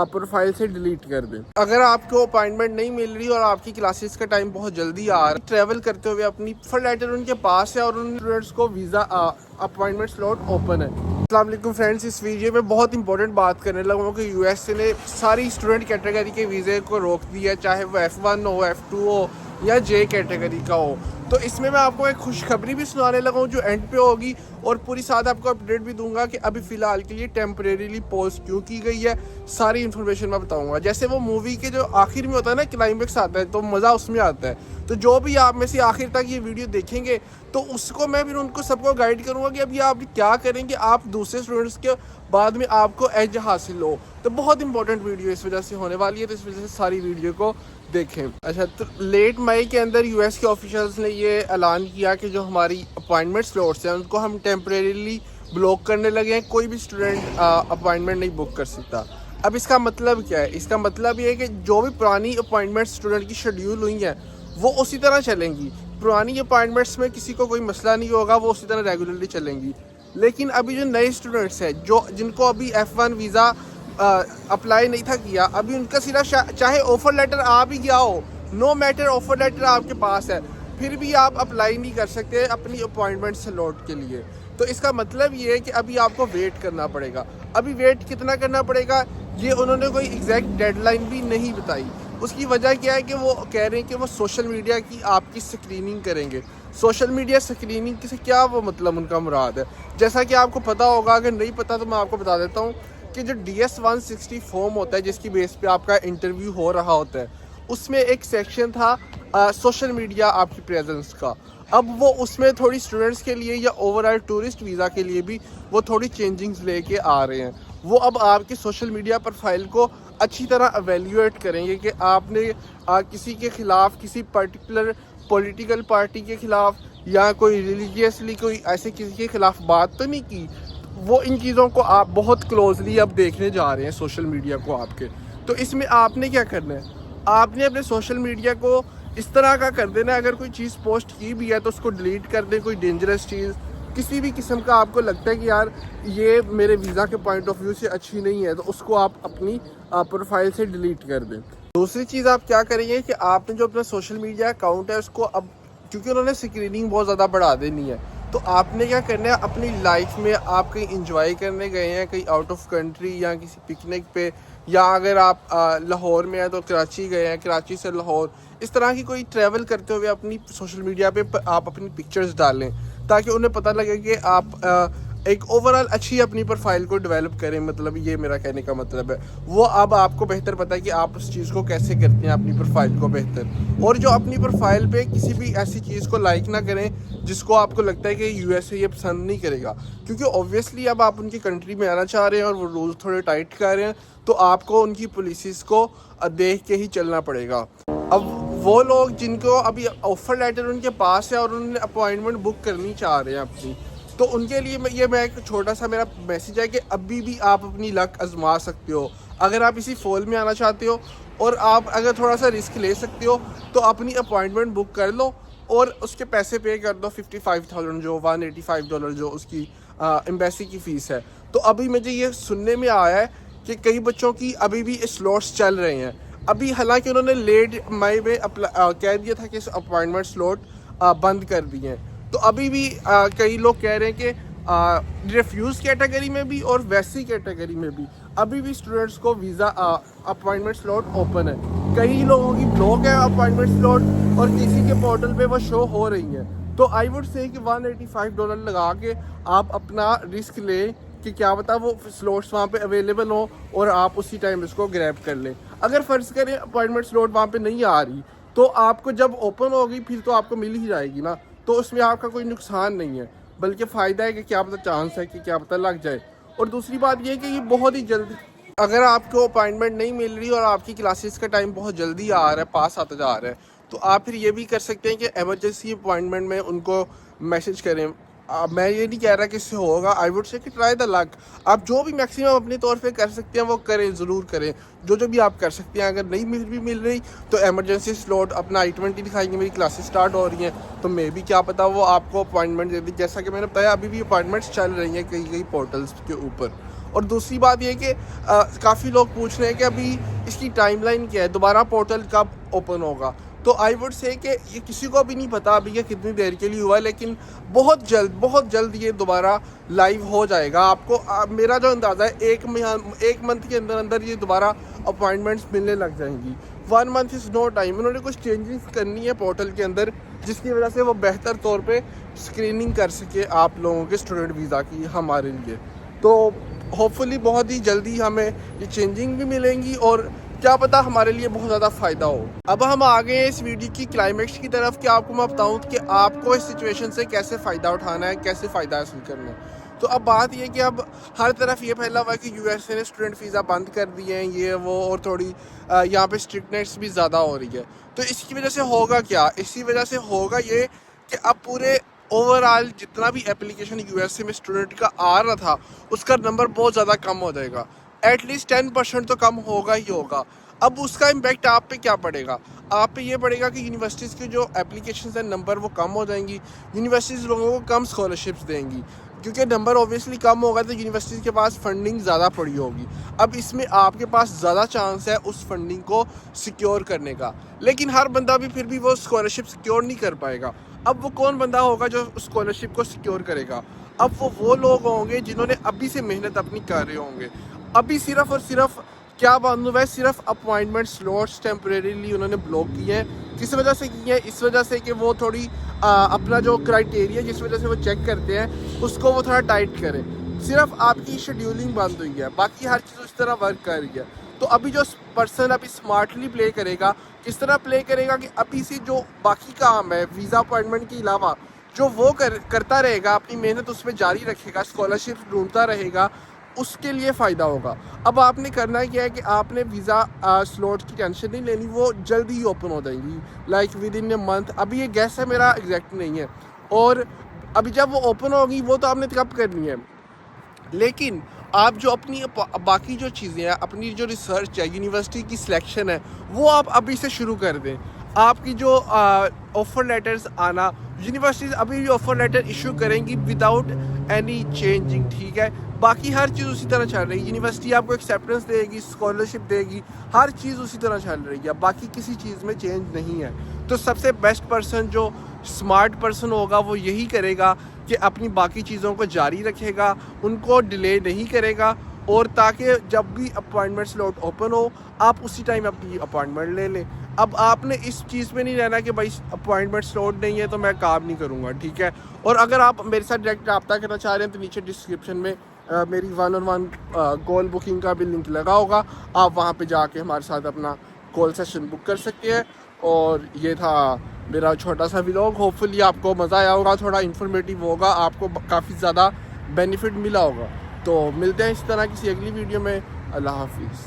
آپ پروفائل سے ڈیلیٹ کر دیں۔ اگر آپ کو اپائنٹمنٹ نہیں مل رہی اور آپ کی کلاسز کا ٹائم بہت جلدی آ رہا ہے، ٹریول کرتے ہوئے اپنی آفر لیٹر ان کے پاس ہے اور ان اسٹوڈنٹس کو ویزا اپائنٹمنٹ سلاٹ اوپن ہے۔ السلام علیکم فرینڈس، اس ویڈیو میں بہت امپورٹنٹ بات کرنے لگا ہوں کہ یو ایس اے نے ساری اسٹوڈنٹ کیٹیگری کے ویزے کو روک دیا، چاہے وہ F1 ہو، F2 ہو یا J کیٹیگری کا ہو۔ تو اس میں آپ کو ایک خوشخبری بھی سنانے لگا ہوں جو اینڈ پہ ہوگی، اور پوری ساتھ آپ کو اپڈیٹ بھی دوں گا کہ ابھی فی الحال کے لیے ٹیمپریریلی پوز کیوں کی گئی ہے۔ ساری انفارمیشن میں بتاؤں گا، جیسے وہ مووی کے جو آخر میں ہوتا ہے نا، کلائمیکس آتا ہے تو مزہ اس میں آتا ہے۔ تو جو بھی آپ میں سے آخر تک یہ ویڈیو دیکھیں گے تو اس کو میں پھر ان کو سب کو گائیڈ کروں گا کہ ابھی آپ کیا کریں گے آپ دوسرے اسٹوڈنٹس کے بعد میں آپ کو ایج حاصل ہو۔ تو بہت امپورٹنٹ ویڈیو اس وجہ سے ہونے والی ہے، تو اس وجہ سے ساری ویڈیو کو دیکھیں۔ اچھا، تو لیٹ مئی کے اندر یو ایس کے آفیشلز نے یہ اعلان کیا کہ جو ہماری اپائنٹمنٹ سلاٹس ہیں ان کو ہم ٹیمپریریلی بلاک کرنے لگے ہیں، کوئی بھی اسٹوڈنٹ اپائنٹمنٹ نہیں بک کر سکتا۔ اب اس کا مطلب کیا ہے؟ اس کا مطلب یہ ہے کہ جو بھی پرانی اپائنٹمنٹ اسٹوڈنٹ کی شیڈیول ہوئی ہیں وہ اسی طرح چلیں گی۔ پرانی اپائنٹمنٹس میں کسی کو کوئی مسئلہ نہیں ہوگا، وہ اسی طرح ریگولرلی چلیں گی۔ لیکن ابھی جو نئے اسٹوڈنٹس ہیں جن کو ابھی F1 ویزا اپلائی نہیں تھا کیا، ابھی ان کا صرف چاہے آفر لیٹر آ بھی گیا ہو، نو میٹر آفر لیٹر آپ کے پاس ہے، پھر بھی آپ اپلائی نہیں کر سکتے اپنی اپوائنٹمنٹ سلاٹ کے لیے۔ تو اس کا مطلب یہ ہے کہ ابھی آپ کو ویٹ کرنا پڑے گا۔ ابھی ویٹ کتنا کرنا پڑے گا یہ انہوں نے کوئی ایگزیکٹ ڈیڈ لائن بھی نہیں بتائی۔ اس کی وجہ کیا ہے کہ وہ کہہ رہے ہیں کہ وہ سوشل میڈیا کی آپ کی اسکریننگ کریں گے۔ سوشل میڈیا اسکریننگ سے کیا وہ مطلب ان کا مراد ہے؟ جیسا کہ آپ کو پتہ ہوگا، اگر نہیں پتہ تو میں آپ کو بتا دیتا ہوں کہ جو DS-160 فارم ہوتا ہے جس کی بیس پہ آپ کا انٹرویو ہو رہا ہوتا ہے، اس میں ایک سیکشن تھا سوشل میڈیا آپ کی پریزنس کا۔ اب وہ اس میں تھوڑی اسٹوڈنٹس کے لیے یا اوور آل ٹورسٹ ویزا کے لیے بھی وہ تھوڑی چینجنگز لے کے آ رہے ہیں۔ وہ اب آپ کی سوشل میڈیا پروفائل کو اچھی طرح ایویلیویٹ کریں گے کہ آپ نے کسی کے خلاف، کسی پرٹیکولر پولیٹیکل پارٹی کے خلاف یا کوئی ریلیجیسلی کوئی ایسے کسی کے خلاف بات تو نہیں کی۔ وہ ان چیزوں کو آپ بہت کلوزلی اب دیکھنے جا رہے ہیں سوشل میڈیا کو آپ کے۔ تو اس میں آپ نے کیا کرنا ہے؟ آپ نے اپنے سوشل میڈیا کو اس طرح کا کر دینا ہے، اگر کوئی چیز پوسٹ کی بھی ہے تو اس کو ڈیلیٹ کر دیں۔ کوئی ڈینجرس چیز کسی بھی قسم کا آپ کو لگتا ہے کہ یار یہ میرے ویزا کے پوائنٹ آف ویو سے اچھی نہیں ہے، تو اس کو آپ اپنی پروفائل سے ڈیلیٹ کر دیں۔ دوسری چیز آپ کیا کریں گے کہ آپ نے جو اپنا سوشل میڈیا اکاؤنٹ ہے اس کو اب، کیونکہ انہوں نے اسکریننگ بہت زیادہ بڑھا دینی ہے، تو آپ نے کیا کرنا ہے اپنی لائف میں آپ کہیں انجوائے کرنے گئے ہیں، کہیں آؤٹ آف کنٹری یا کسی پکنک پہ، یا اگر آپ لاہور میں ہیں تو کراچی گئے ہیں، کراچی سے لاہور، اس طرح کی کوئی ٹریول کرتے ہوئے اپنی سوشل میڈیا پہ آپ اپنی پکچرز ڈالیں تاکہ انہیں پتہ لگے کہ آپ ایک اوور آل اچھی اپنی پروفائل کو ڈیولپ کریں۔ مطلب یہ میرا کہنے کا مطلب ہے، وہ اب آپ کو بہتر پتہ ہے کہ آپ اس چیز کو کیسے کرتے ہیں اپنی پروفائل کو بہتر۔ اور جو اپنی پروفائل پہ کسی بھی ایسی چیز کو لائک نہ کریں جس کو آپ کو لگتا ہے کہ یو ایس اے یہ پسند نہیں کرے گا، کیونکہ اوبویسلی اب آپ ان کی کنٹری میں آنا چاہ رہے ہیں اور وہ رولز تھوڑے ٹائٹ کر رہے ہیں، تو آپ کو ان کی پالیسیز کو دیکھ کے ہی چلنا پڑے گا۔ اب وہ لوگ جن کو ابھی آفر لیٹر ان کے پاس ہے اور انہوں نے اپوائنٹمنٹ بک کرنی چاہ رہے ہیں اپنی، تو ان کے لیے میں ایک چھوٹا سا میرا میسیج ہے کہ ابھی بھی آپ اپنی لک آزما سکتے ہو۔ اگر آپ اسی فول میں آنا چاہتے ہو اور آپ اگر تھوڑا سا رسک لے سکتے ہو تو اپنی اپوائنٹمنٹ بک کر لو اور اس کے پیسے پے کر دو، $55,000 جو $185 جو اس کی ایمبیسی کی فیس ہے۔ تو ابھی مجھے یہ سننے میں آیا ہے کہ کئی بچوں کی ابھی بھی سلاٹس چل رہے ہیں ابھی، حالانکہ انہوں نے لیٹ مئی میں کہہ دیا تھا کہ اپوائنٹمنٹ سلاٹ بند کر دیے ہیں، تو ابھی بھی کئی لوگ کہہ رہے ہیں کہ ریفیوز کیٹیگری میں بھی اور ویسی کیٹیگری میں بھی ابھی بھی اسٹوڈنٹس کو ویزا اپوائنٹمنٹ سلاٹ اوپن ہے۔ کئی لوگوں کی بلاک ہے اپوائنٹمنٹ سلاٹ اور کسی کے پورٹل پہ وہ شو ہو رہی ہیں۔ تو آئی ووڈ سے کہ $185 لگا کے آپ اپنا رسک لیں کہ کیا پتا وہ سلاٹس وہاں پہ اویلیبل ہوں اور آپ اسی ٹائم اس کو گریب کر لیں۔ اگر فرض کریں اپوائنٹمنٹ سلاٹ وہاں پہ نہیں آ رہی تو آپ کو جب اوپن ہوگی پھر تو آپ کو مل ہی جائے گی نا، تو اس میں آپ کا کوئی نقصان نہیں ہے بلکہ فائدہ ہے کہ کیا پتہ چانس ہے کہ کیا پتہ لگ جائے۔ اور دوسری بات یہ ہے کہ یہ بہت ہی جلدی، اگر آپ کو اپائنٹمنٹ نہیں مل رہی اور آپ کی کلاسز کا ٹائم بہت جلدی آ رہا ہے، پاس آتا جا رہا ہے، تو آپ پھر یہ بھی کر سکتے ہیں کہ ایمرجنسی اپوائنٹمنٹ میں ان کو میسج کریں۔ میں یہ نہیں کہہ رہا کہ اس سے ہوگا، آئی ووڈ سے کہ ٹرائی دا لک۔ آپ جو بھی میکسیمم اپنے طور پہ کر سکتے ہیں وہ کریں، ضرور کریں، جو بھی آپ کر سکتے ہیں۔ اگر نہیں مل رہی تو ایمرجنسی سلاٹ اپنا I-20 دکھائیں گے، میری کلاسز سٹارٹ ہو رہی ہیں تو میں بھی کیا پتا وہ آپ کو اپوائنٹمنٹ دے دی۔ جیسا کہ میں نے بتایا ابھی بھی اپوائنٹمنٹس چل رہی ہیں کئی پورٹلز کے اوپر۔ اور دوسری بات یہ کہ کافی لوگ پوچھ رہے ہیں کہ ابھی اس کی ٹائم لائن کیا ہے, دوبارہ پورٹل کب اوپن ہوگا. تو آئی وڈ سے کہ یہ کسی کو بھی نہیں پتا ابھی یہ کتنی دیر کے لیے ہوا ہے, لیکن بہت جلد یہ دوبارہ لائیو ہو جائے گا. آپ کو میرا جو اندازہ ہے 1 منتھ کے اندر یہ دوبارہ اپوائنٹمنٹس ملنے لگ جائیں گی. 1 منتھ از نو ٹائم. انہوں نے کچھ چینجز کرنی ہے پورٹل کے اندر جس کی وجہ سے وہ بہتر طور پہ اسکریننگ کر سکے آپ لوگوں کے اسٹوڈنٹ ویزا کی ہمارے لیے. تو ہوپ فلی بہت ہی جلدی ہمیں یہ چینجنگ بھی ملیں گی اور کیا پتا ہمارے لیے بہت زیادہ فائدہ ہو. اب ہم آگے ہیں اس ویڈیو کی کلائمیکس کی طرف کہ آپ کو میں بتاؤں کہ آپ کو اس سچویشن سے کیسے فائدہ اٹھانا ہے, کیسے فائدہ حاصل کرنا ہے. تو اب بات یہ کہ اب ہر طرف یہ پھیلا ہوا ہے کہ یو ایس اے نے اسٹوڈنٹ ویزا بند کر دیے ہیں یہ وہ, اور تھوڑی یہاں پہ اسٹرکٹنیس بھی زیادہ ہو رہی ہے. تو اس کی وجہ سے ہوگا کیا, اسی وجہ سے ہوگا یہ کہ اب پورے اوور آل جتنا بھی اپلیکیشن یو ایس اے میں اسٹوڈنٹ کا آ رہا تھا اس کا نمبر بہت زیادہ کم ہو جائے گا. ایٹ لیسٹ 10% تو کم ہوگا ہی ہوگا. اب اس کا امپیکٹ آپ پہ کیا پڑے گا, آپ پہ یہ پڑے گا کہ یونیورسٹیز کی جو اپلیکیشنز ہیں نمبر وہ کم ہو جائیں گی. یونیورسٹیز لوگوں کو کم اسکالرشپس دیں گی کیونکہ نمبر اوبیسلی کم ہوگا تو یونیورسٹیز کے پاس فنڈنگ زیادہ پڑی ہوگی. اب اس میں آپ کے پاس زیادہ چانس ہے اس فنڈنگ کو سیکیور کرنے کا, لیکن ہر بندہ بھی پھر بھی وہ اسکالرشپ سیکیور نہیں کر پائے گا. اب وہ کون بندہ ہوگا جو اسکالرشپ کو سیکیور کرے گا؟ اب وہ لوگ ہوں گے جنہوں نے ابھی سے محنت اپنی کر رہے ہوں گے. ابھی صرف اور صرف کیا بند ہوا ہے, صرف اپوائنٹمنٹ سلوٹس ٹیمپریریلی انہوں نے بلاک کیے ہیں. کس وجہ سے کیے ہیں؟ اس وجہ سے کہ وہ تھوڑی اپنا جو کرائٹیریا جس وجہ سے وہ چیک کرتے ہیں اس کو وہ تھوڑا ٹائٹ کریں. صرف آپ کی شیڈیولنگ بند ہوئی ہے, باقی ہر چیز اس طرح ورک کر رہی ہے. تو ابھی جو پرسن ابھی اسمارٹلی پلے کرے گا, کس طرح پلے کرے گا کہ ابھی سے جو باقی کام ہے ویزا اپوائنٹمنٹ کے علاوہ جو وہ کرتا رہے گا, اپنی محنت اس میں جاری رکھے گا, اسکالرشپ ڈھونڈتا رہے گا, اس کے لیے فائدہ ہوگا. اب آپ نے کرنا کیا ہے کہ آپ نے ویزا سلوٹ کی ٹینشن نہیں لینی, وہ جلدی ہی اوپن ہو جائیں گی like with in a month. ابھی یہ گیس ہے میرا ایگزیکٹ نہیں ہے, اور ابھی جب وہ اوپن ہوگی وہ تو آپ نے کب کرنی ہے, لیکن آپ جو اپنی باقی جو چیزیں ہیں, اپنی جو ریسرچ ہے, یونیورسٹی کی سلیکشن ہے, وہ آپ ابھی سے شروع کر دیں. آپ کی جو آفر لیٹرز آنا, یونیورسٹیز ابھی بھی آفر لیٹر ایشو کریں گی وداؤٹ اینی چینجنگ, ٹھیک ہے. باقی ہر چیز اسی طرح چل رہی ہے. یونیورسٹی آپ کو ایکسیپٹنس دے گی, اسکالرشپ دے گی, ہر چیز اسی طرح چل رہی ہے, باقی کسی چیز میں چینج نہیں ہے. تو سب سے بیسٹ پرسن جو اسمارٹ پرسن ہوگا وہ یہی کرے گا کہ اپنی باقی چیزوں کو جاری رکھے گا, ان کو ڈیلے نہیں کرے گا, اور تاکہ جب بھی اپوائنٹمنٹ سلاٹ اوپن ہو آپ اسی ٹائم اپنی اپوائنٹمنٹ لے لیں. اب آپ نے اس چیز میں نہیں رہنا کہ بھائی اپوائنٹمنٹ سلاٹ نہیں ہے تو میں کام نہیں کروں گا, ٹھیک ہے. اور اگر آپ میرے ساتھ ڈائریکٹ رابطہ کرنا چاہ رہے ہیں تو نیچے ڈسکرپشن میں میری 1-on-1 کال بکنگ کا بھی لنک لگا ہوگا, آپ وہاں پہ جا کے ہمارے ساتھ اپنا کال سیشن بک کر سکتے ہیں. اور یہ تھا میرا چھوٹا سا ولاگ, ہوپ فلی آپ کو مزہ آیا ہوگا, تھوڑا انفارمیٹیو ہوگا, آپ کو کافی زیادہ بینیفٹ ملا ہوگا. تو ملتے ہیں اس طرح کسی اگلی ویڈیو میں. اللہ حافظ.